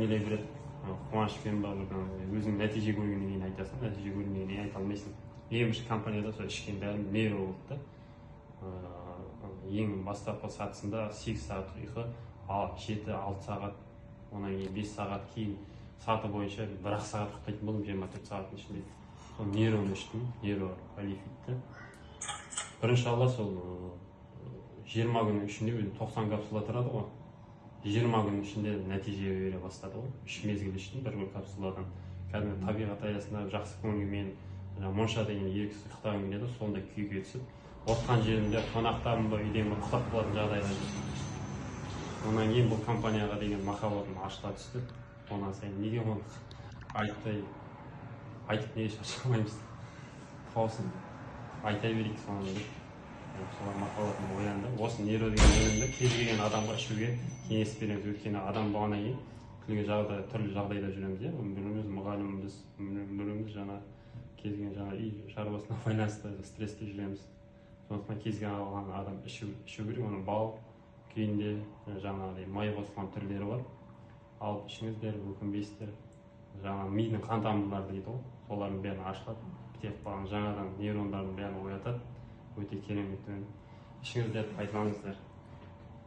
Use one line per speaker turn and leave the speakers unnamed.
келе береді. Қуанышпен ба, өзің нәтиже көргеннен кейін айтасың, нәтиже көргеннен кейін айта алмайсың. Ең бірінші компанияда сол ішкен бәрін нейро болды да. Ең бастапқы сатысында 8 сағат ұйқы, 7-6 сағат, онан кейін 5 сағат, кейін саты бойынша 1 сағат ұйықтайтын болдым 24 сағаттың ішінде. Сол нейроны іштім, нейрополифитті. Бірінші алла сол 20 күннің ішінде 90 капсула тұрады ғой. 20 күннің ішінде нәтиже бере бастады ғой. 3 мезгіл іштім, бір капсуладан. Кәдімгі табиғат аясында жақсы көңілмен, монша деген еріксіз ұйықтағым келеді, сондай күйге түсіп, отқан жерімде қонақтарым ба, үйден ұйықтап қалатын жағдайға жетті. Онан кейін бұл компанияға деген махаббатым ашыла түсті. Онан сайын неге оны айтып неге шаршамаймыз, қаусын айта берейік соны деп. Солар мақалатым оянды. Осы нейро деген өнімді кез келген адамға ішуге кеңес береміз. Өйткені адам болғаннан кейін түрлі жағдайда жүреміз. Біреуміз мұғалімбіз, біреуміз жаңа кез келген үй шаруасына байланысты стрессте жүреміз. Сондықтан кез келген адам ішу керек. Оның бал күйінде жаңағыдай май қосылған түрлері бар. Алып ішіңіздер, өкінбейсіздер. Мидың қан тамырлары дейді ғой. Солардың бәрін ашылады. Бітеп қалған жаңадан нейрондардың бәрін оятады. Өте керемет өнім. Ішіңіздерді пайдаланыңыздар.